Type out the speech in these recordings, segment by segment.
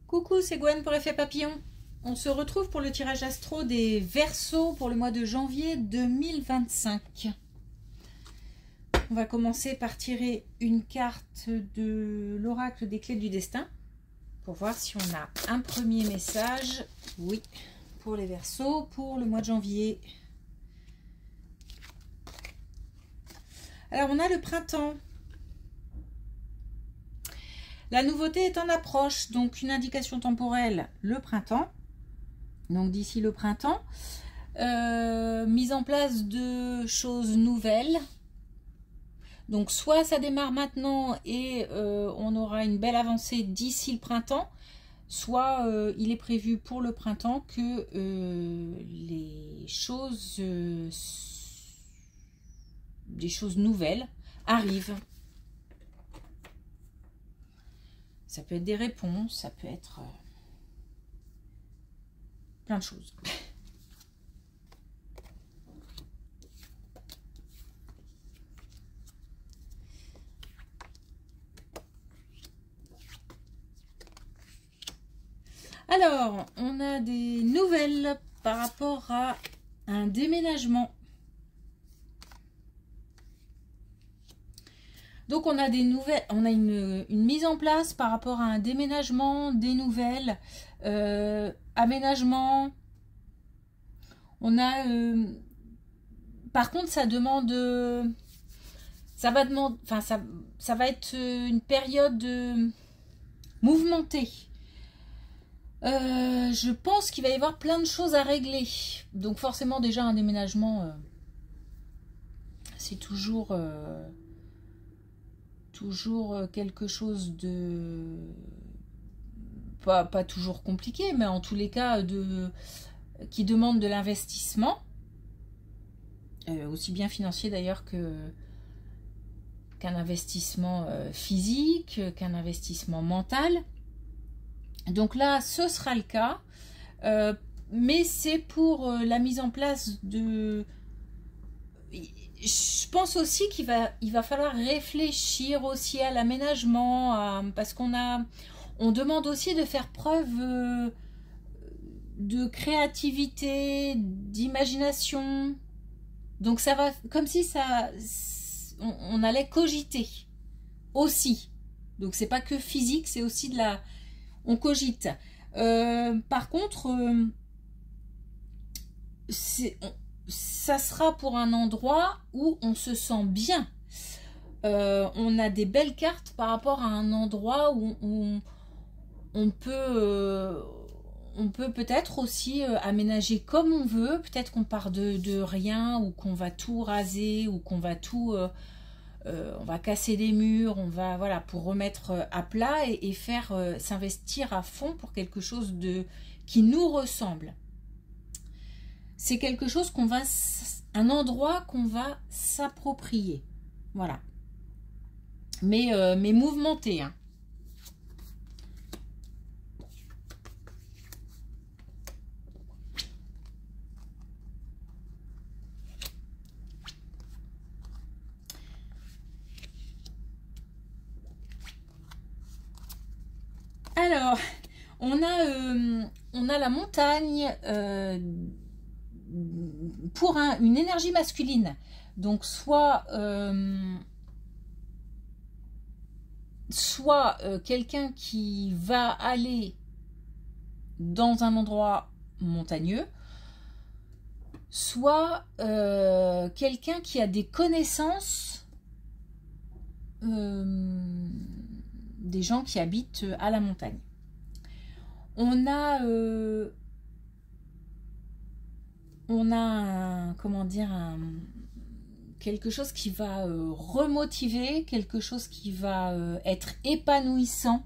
Coucou, c'est Gwen pour Effet Papillon. On se retrouve pour le tirage astro des Verseaux pour le mois de janvier 2025. On va commencer par tirer une carte de l'oracle des clés du destin pour voir si on a un premier message. Oui, pour les Verseaux pour le mois de janvier. Alors on a le printemps. La nouveauté est en approche, donc une indication temporelle, le printemps. Donc d'ici le printemps, mise en place de choses nouvelles. Donc soit ça démarre maintenant et on aura une belle avancée d'ici le printemps, soit il est prévu pour le printemps que des choses nouvelles arrivent. Ça peut être des réponses, ça peut être plein de choses. Alors, on a des nouvelles par rapport à un déménagement. Donc on a des nouvelles, on a une mise en place par rapport à un déménagement, des nouvelles, aménagement. On a, par contre, ça demande, ça va demander, enfin ça va être une période mouvementée. Je pense qu'il va y avoir plein de choses à régler. Donc forcément déjà un déménagement, c'est toujours quelque chose de pas toujours compliqué, mais en tous les cas qui demande de l'investissement, aussi bien financier d'ailleurs qu'un investissement physique, qu'un investissement mental. Donc là ce sera le cas, mais c'est pour la mise en place de... Je pense aussi il va falloir réfléchir aussi à l'aménagement, parce on demande aussi de faire preuve de créativité, d'imagination. Donc ça va comme si on allait cogiter aussi. Donc c'est pas que physique, c'est aussi on cogite. Par contre, ça sera pour un endroit où on se sent bien. On a des belles cartes par rapport à un endroit où on peut peut-être aussi aménager comme on veut. Peut-être qu'on part de rien, ou qu'on va tout raser, ou qu'on va tout... on va casser des murs, on va, voilà, pour remettre à plat et faire s'investir à fond pour quelque chose qui nous ressemble. C'est quelque chose un endroit qu'on va s'approprier, voilà. Mais mouvementé, hein. Alors, on a la montagne pour une énergie masculine. Donc, soit quelqu'un qui va aller dans un endroit montagneux, soit quelqu'un qui a des connaissances, des gens qui habitent à la montagne. On a quelque chose qui va remotiver, quelque chose qui va être épanouissant.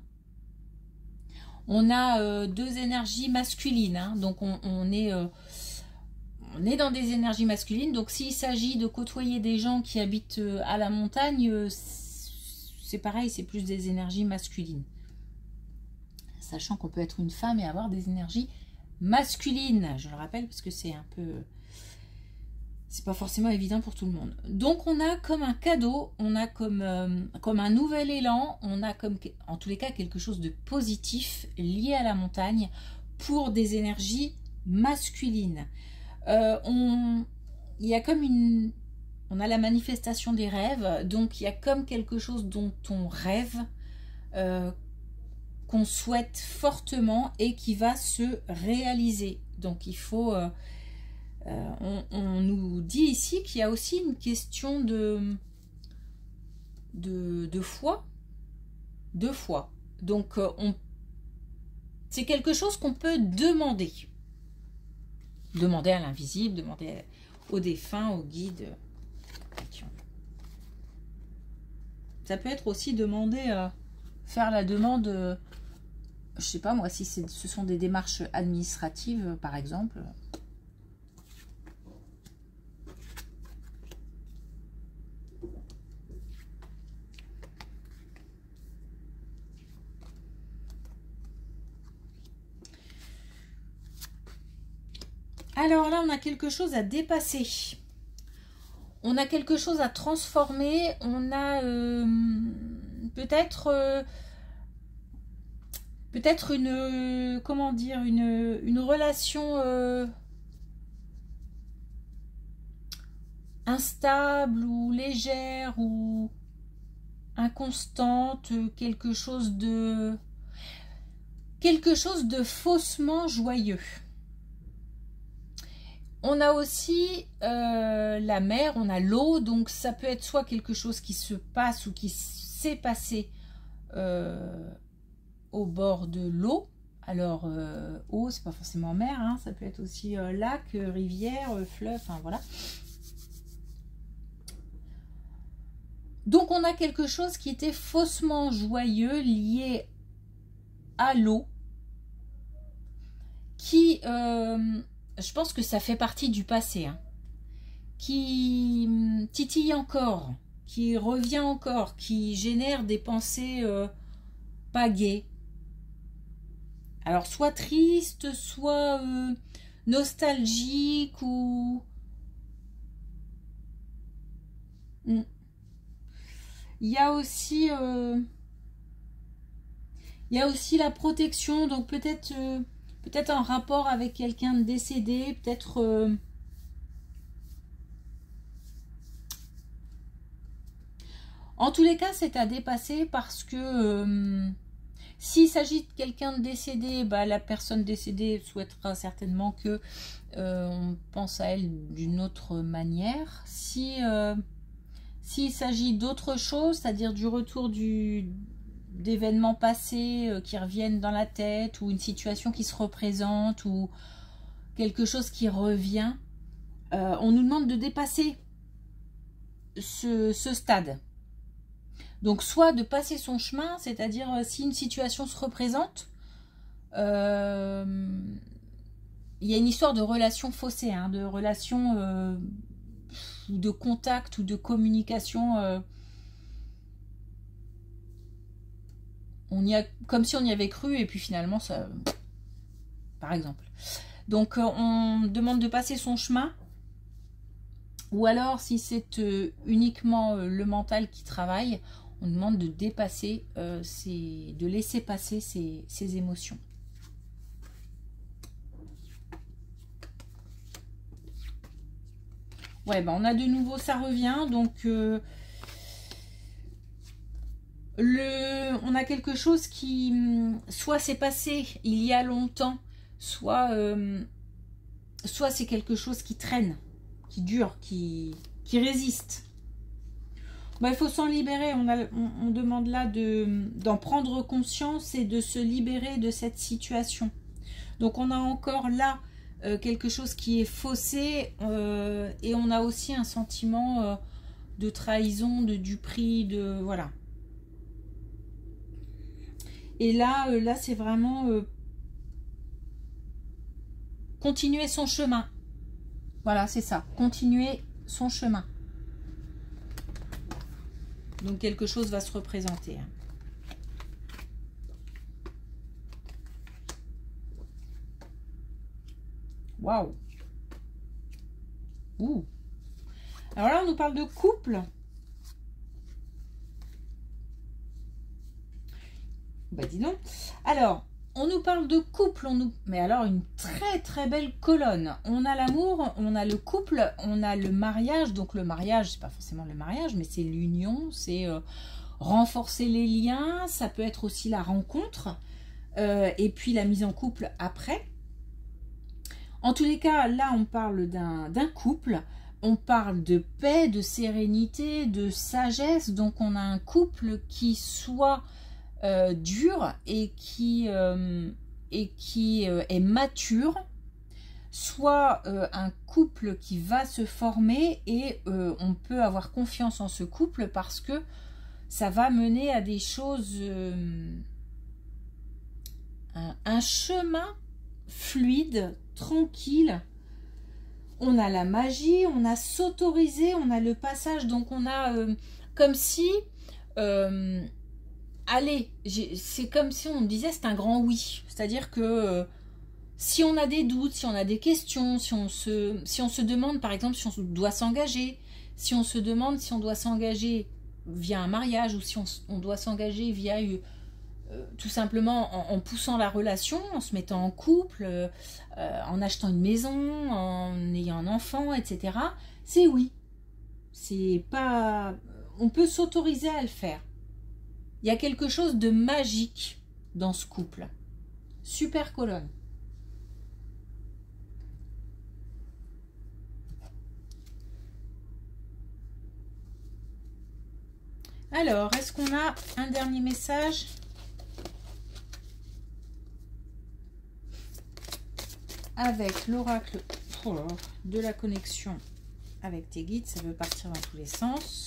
On a deux énergies masculines, hein, donc on est dans des énergies masculines. Donc s'il s'agit de côtoyer des gens qui habitent à la montagne, c'est pareil, c'est plus des énergies masculines. Sachant qu'on peut être une femme et avoir des énergies masculines, je le rappelle, parce que c'est un peu c'est pas forcément évident pour tout le monde. Donc on a comme un cadeau, on a comme un nouvel élan, on a comme, en tous les cas, quelque chose de positif lié à la montagne pour des énergies masculines. Il y a comme on a la manifestation des rêves, donc il y a comme quelque chose dont on rêve, qu'on souhaite fortement et qui va se réaliser. Donc il faut... on nous dit ici qu'il y a aussi une question de foi. De foi. Donc c'est quelque chose qu'on peut demander. Demander à l'invisible, demander aux défunts, aux guides. Ça peut être aussi demander, faire la demande, je sais pas moi, si ce sont des démarches administratives par exemple. Alors là, on a quelque chose à dépasser. On a quelque chose à transformer. On a peut-être une, comment dire, une relation instable ou légère ou inconstante, quelque chose de faussement joyeux. On a aussi la mer, on a l'eau, donc ça peut être soit quelque chose qui se passe ou qui s'est passé au bord de l'eau. Alors, eau, c'est pas forcément mer, hein, ça peut être aussi lac, rivière, fleuve, enfin voilà. Donc, on a quelque chose qui était faussement joyeux, lié à l'eau, qui... je pense que ça fait partie du passé, hein, qui titille encore, qui revient encore, qui génère des pensées pas gaies. Alors, soit triste, soit nostalgique ou... Il y a aussi la protection, donc peut-être un rapport avec quelqu'un de décédé, peut-être en tous les cas c'est à dépasser parce que s'il s'agit de quelqu'un de décédé, bah, la personne décédée souhaitera certainement que on pense à elle d'une autre manière. S'il s'agit d'autre chose, c'est-à-dire du retour d'événements passés qui reviennent dans la tête, ou une situation qui se représente, ou quelque chose qui revient, on nous demande de dépasser ce stade. Donc soit de passer son chemin, c'est-à-dire si une situation se représente, il y a une histoire de relation faussée, hein, de relation de contact ou de communication, comme si on y avait cru et puis finalement ça, par exemple. Donc on demande de passer son chemin, ou alors si c'est uniquement le mental qui travaille, on demande de dépasser, de laisser passer ces émotions. Ouais, ben on a de nouveau, ça revient, donc on a quelque chose qui soit s'est passé il y a longtemps, soit c'est quelque chose qui traîne, qui dure, qui résiste. Bah, il faut s'en libérer. On demande là d'en prendre conscience et de se libérer de cette situation. Donc on a encore là quelque chose qui est faussé, et on a aussi un sentiment de trahison, de duperie, de voilà. Et là c'est vraiment continuer son chemin. Voilà, c'est ça. Continuer son chemin. Donc quelque chose va se représenter. Waouh. Ouh. Alors là, on nous parle de couple. Bah dis donc. Alors, on nous parle de couple, mais alors une très très belle colonne. On a l'amour, on a le couple, on a le mariage. Donc le mariage, c'est pas forcément le mariage, mais c'est l'union, c'est renforcer les liens. Ça peut être aussi la rencontre et puis la mise en couple après. En tous les cas, là on parle d'un couple. On parle de paix, de sérénité, de sagesse. Donc on a un couple qui soit dur et qui est mature, soit un couple qui va se former et on peut avoir confiance en ce couple parce que ça va mener à des choses, un chemin fluide, tranquille. On a la magie, on a s'autoriser, on a le passage, donc on a comme si allez, c'est comme si on disait c'est un grand oui. C'est-à-dire que si on a des doutes, si on a des questions, si on se demande par exemple si on doit s'engager, si on se demande si on doit s'engager via un mariage ou si on doit s'engager via tout simplement en poussant la relation, en se mettant en couple, en achetant une maison, en ayant un enfant, etc. C'est oui. C'est pas... On peut s'autoriser à le faire. Il y a quelque chose de magique dans ce couple. Super colonne. Alors, est-ce qu'on a un dernier message ? Avec l'oracle de la connexion avec tes guides, ça veut partir dans tous les sens.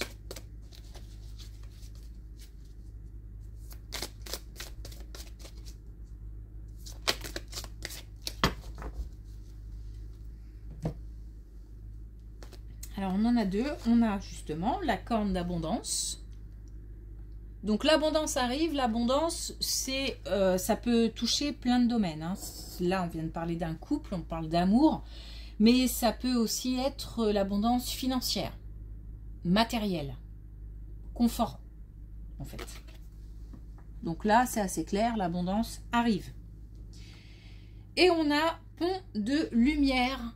Alors, on en a deux. On a justement la corne d'abondance. Donc, l'abondance arrive. L'abondance, c'est, ça peut toucher plein de domaines. Hein. Là, on vient de parler d'un couple, on parle d'amour. Mais ça peut aussi être l'abondance financière, matérielle, confort, en fait. Donc là, c'est assez clair, l'abondance arrive. Et on a pont de lumière.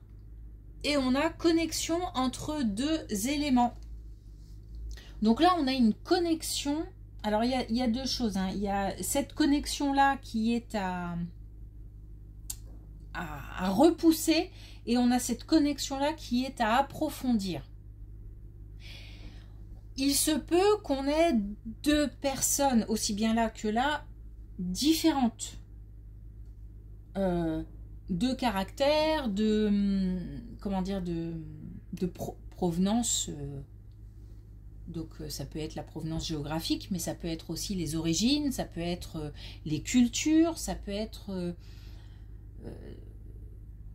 Et on a connexion entre deux éléments. Donc là, on a une connexion. Alors, il y a deux choses. Hein. Il y a cette connexion-là qui est à repousser. Et on a cette connexion-là qui est à approfondir. Il se peut qu'on ait deux personnes, aussi bien là que là, différentes. De caractère, comment dire, de provenance. Donc ça peut être la provenance géographique, mais ça peut être aussi les origines, ça peut être les cultures, ça peut être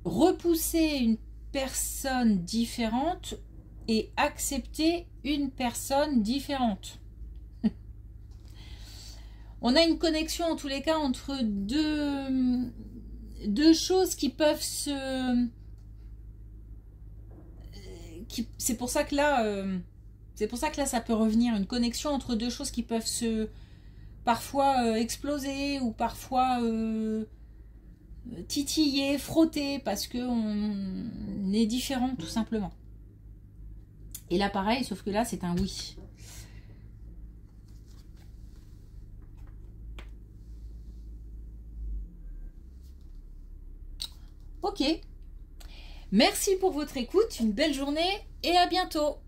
repousser une personne différente et accepter une personne différente. On a une connexion en tous les cas entre deux choses qui peuvent se... C'est pour ça que là, ça peut revenir. Une connexion entre deux choses qui peuvent se... parfois exploser ou parfois titiller, frotter parce qu'on est différent tout simplement. Et là pareil, sauf que là c'est un oui. Ok. Merci pour votre écoute, une belle journée et à bientôt.